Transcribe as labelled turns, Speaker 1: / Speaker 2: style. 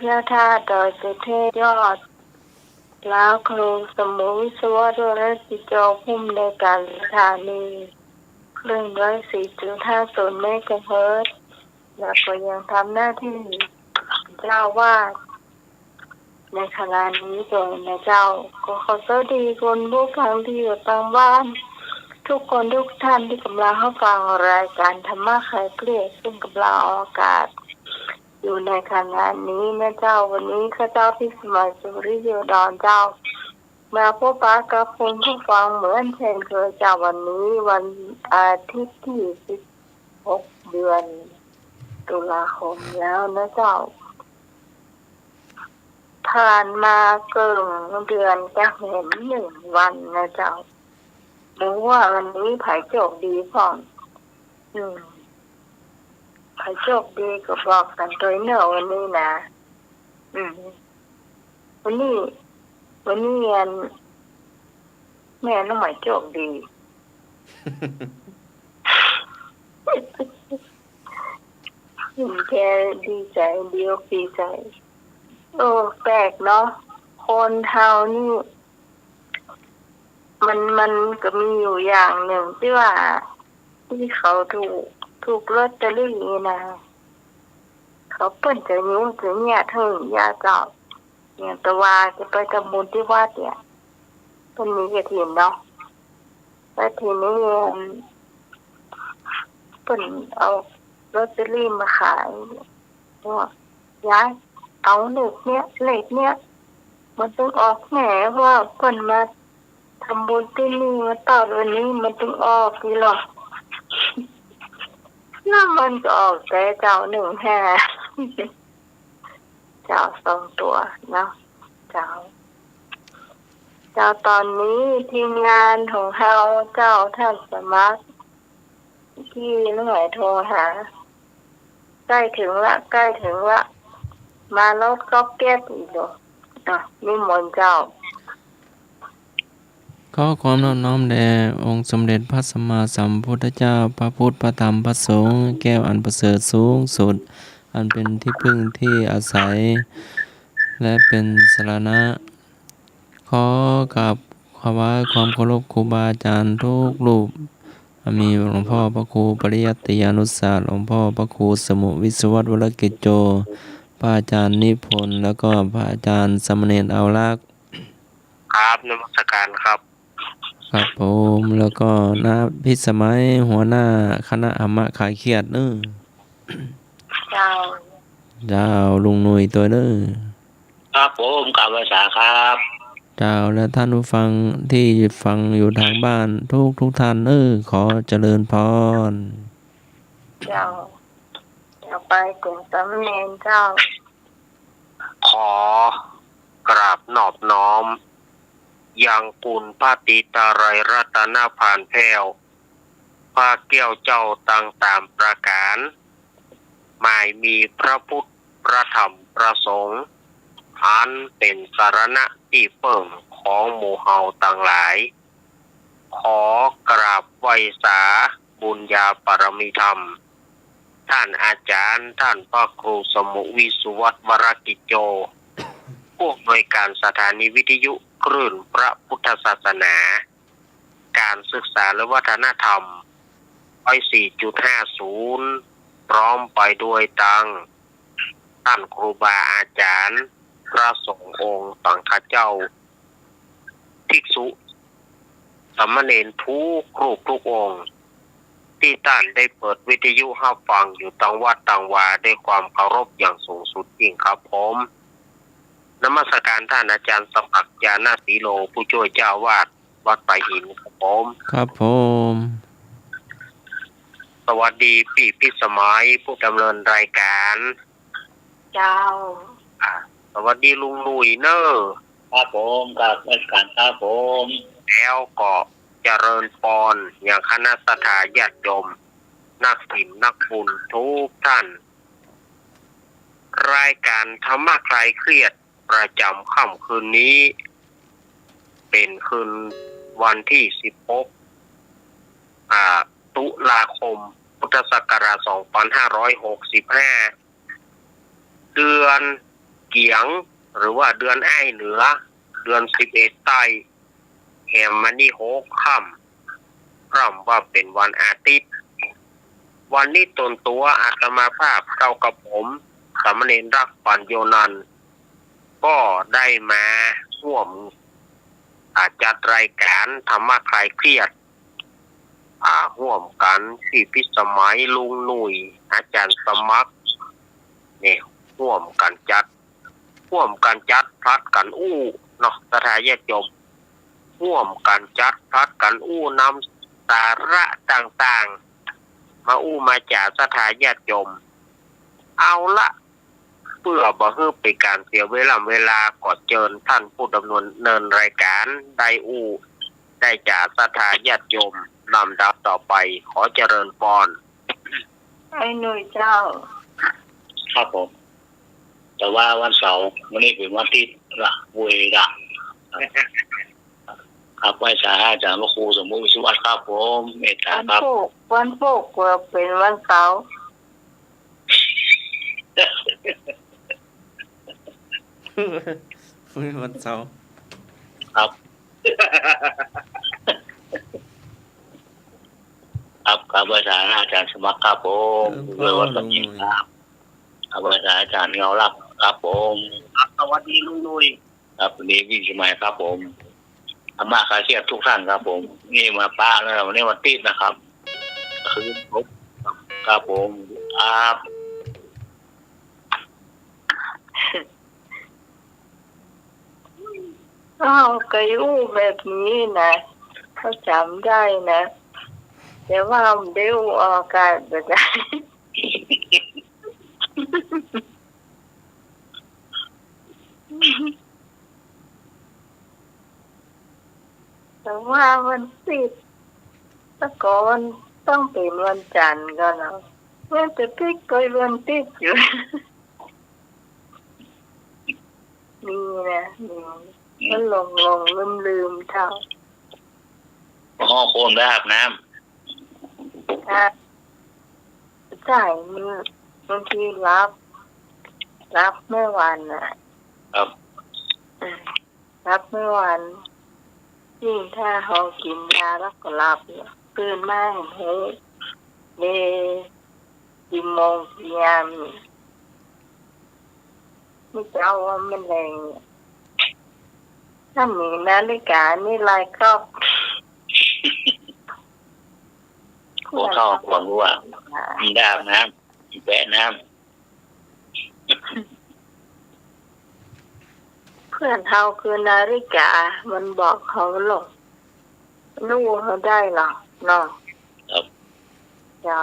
Speaker 1: พระธาตุดอยสุเทพยอดแล้วครูสมุวิศวะธุรกิจโจพุ่มในการสถานีคลื่น104.50 เมกะเฮิรตซ์และก็ยังทำหน้าที่เจ้าวาดในขณะนี้โดยนะเจ้าก็ขอสวัสดีคนผู้ฟังที่อยู่ทางบ้านทุกคนทุกท่านที่กำลังเข้าฟังรายการธรรมะคลายเครียดซึ่งกำลังออกอากาศอยู่ในขณะนี้นะเจ้าวันนี้ข้าเจ้าพิสมัยสุริโยดรเจ้ามาพบปะกับคุณผู้ฟังเหมือนเช่นเคยเจ้าวันนี้วันอาทิตย์ที่16เดือนตุลาคมแล้วนะเจ้าผ่านมาเกินเดือนจะเห็น1 วันนะเจ้ารู้ว่าวันนี้ไผโชคดีพ่อไผโชคดีก็บอกกันโดยเนื้อวันนี้นะวันนี้แม่น้องหมายโชคดี แค่ดีใจเดียวดีใจแปลกเนาะคนเฮานี่มันก็มีอยู่อย่างหนึ่งที่ว่าที่เขาถูกลอตเตอรี่นะเขาเปิ้นจะยุ่งจะเนี่ยเถิงยาเจ้าเนี่ยแต่ว่าจะไปทำบุญที่วัดเนี่ยเพิ่นมีกฐินเนาะแล้วทีนี้เปิ้นเอาลอตเตอรี่มาขายว่าย้ายเอาเลขเนี้ยมันต้องออกแหมเพราะว่าเพิ่นมาทำบุญที่นี่มาต่อวันนี้มันต้องออกทีหรอกน้ำมันก็ออกแต่เจ้า15เจ้า2 ตัวเนาะเจ้าตอนนี้ทีมงานของเฮาเจ้าท่านสมัครที่หน่วยโทรหาใกล้ถึงละมาลดก๊อบแก๊บอีกเหรอนิมนต์เจ้า
Speaker 2: ขอความนอบน้อมแด่องค์สมเด็จพระสัมมาสัมพุทธเจ้าพระพุทธพระธรรมพระสงฆ์แก้วอันประเสริฐสูงสุดอันเป็นที่พึ่งที่อาศัยและเป็นสรณะขอกราบถวายความเคารพครูบาอาจารย์ทุกรูปมีหลวงพ่อพระครูปริยัติยานุศาสตร์หลวงพ่อพระครูสมุวิศววรกิจโจพระอาจารย์นิพนธ์แล้วก็พระอาจารย์สมณเณรเอาลักษณ์
Speaker 3: ครับนมัสการครับ
Speaker 2: ครับผมแล้วก็นาพิสมัยหัวหน้าคณะธรรมะขายเครียด
Speaker 1: เจ้า
Speaker 2: ลุงหนุ่ยตัว
Speaker 3: ครับผมกลับภาษาครับ
Speaker 2: และท่านผู้ฟังที่ฟังอยู่ทางบ้านทุกท่านขอเจริญพร
Speaker 1: เจ้าไปกลุ่มสามเณรเจ้า
Speaker 3: ขอกราบนอบน้อมยังคุณพระติตาไรรัตนผ่านแพ้วพระแก้วเจ้าต่างตามประการหมายมีพระพุทธพระธรรมพระสงฆ์อันเป็นสรณะที่เปิ่งของหมู่เฮาต่างหลายขอกราบไหว้สาบุญญาปรมิธรรมท่านอาจารย์ท่านพระครูสมุวิสุวัตวรกิจโจผู้อำนวยการสถานีวิทยุคลื่นพระพุทธศาสนาการศึกษาและวัฒนธรรม4.50 พร้อมไปด้วยท่านครูบาอาจารย์พระสงฆ์องค์สังฆเจ้าภิกษุสามเณรทุกรูปทุกองค์ที่ท่านได้เปิดวิทยุรับฟังอยู่ต่างวัดต่างวาด้วยความเคารพอย่างสูงสุดยิ่งครับผมนมัสการท่านอาจารย์สมัครญาณศรีโลผู้ช่วยเจ้าวาดวัดป่าหินครับผม
Speaker 2: ครับผม
Speaker 3: สวัสดีพี่พิสมัยผู้ดำเนินรายการ
Speaker 1: เจ้า
Speaker 3: สวัสดีลุงหนุ่ย
Speaker 4: ครับผมกับราชการครับผม
Speaker 3: แล้วก็เจริญพรอย่างคณะสัตยาญาติโยมนักศิลป์นักบุญทุกท่านรายการธรรมะคลายเครียดประจำค่ำคืนนี้เป็นคืนวันที่16ตุลาคมพุทธศักราช2565เดือน เกียงหรือว่าเดือนอ้ายเหนือเดือน11ใต้แหมมันนี่6ค่ำร่ำว่าเป็นวันอาทิตย์วันนี้ตนตัวอาตมาภาพเข้ากับผมสามเณรรักปัญโยนันท์ก็ได้มาร่วมจัดรายการธรรมะคลายเครียดร่วมกันที่พิสมัยลุงหนุ่ยอาจารย์สมัครเนี่ยร่วมกันจัดพลัดกันอู้เนาะสถาญาติโยมร่วมกันจัดพลัดกันอู้นำสาระต่างๆมาอู้มาจากสถาญาติโยมเอาละเพื่อบ่ให้เป็นการเสียเวลาก็เชิญท่านผู้ดำเนินรายการได้อู้ได้จากสถาญาติโยมลำดับต่อไปขอเจริญพร
Speaker 1: ไอ้หนุ่ยเจ้า
Speaker 4: ครับผมแต่ว่าวันเสาร์วันนี้เป็นวันที่ละเวลาครับไหว้สาอาจารย์พระครูสมมุติวิศวะครับผมเมตตาครับ
Speaker 1: วันโปกก็เป็นวันเสาร์
Speaker 2: วันเสาร์
Speaker 4: ครับ ครับไหว้สาอาจารย์สมัครครับผมด้วยวันนี้ครับครับไหว้สาอาจารย์เงาลักครับผมสวัสดีลุงนุ้ยครับวันนี้วิ่งสมัยครับผมธรรมะคลายเครียดทุกท่านครับผมนี่มาป้าแล้ววันนี้วันติดนะครับคือผมครับผมครับ
Speaker 1: อ้าวกระยู้แบบนี้นะเขาจำได้นะแต่ว่าเดี๋ยวออกอากาศไม่ได้ แต่ว่าวันติดแต่ก่อนต้องเป็นวันจันทร์ก็เนาะเมื่อจะพลิกก็วันติดอยู่ นี่นะนี่มันหลงลืมเท่า
Speaker 4: ห้องโคมได้อาบน้
Speaker 1: ถ้าใช่มันบางทีรับเมื่อวันน่ะ
Speaker 4: ำครับ
Speaker 1: รับเมื่อวันยิ่งถ้าเรากินยาแล้วก็รับเนี่ยตื่นมาเห็นเฮ้ยเดกี่โมงกี่ยามนี่ไม่จะเอาว่ามันแรงเนี่ยถ้ามีนาฬิกานี่ลายครอบ
Speaker 4: หัวเข้าหวังรู้ว่ามีได้อาบน้ำมีแปะน้
Speaker 1: เพื่อนเขาคือนาฬิกา มันบอกเขาหรอกรู้เขาได้หรอกเนาะ
Speaker 4: ำครับ
Speaker 1: เจ้า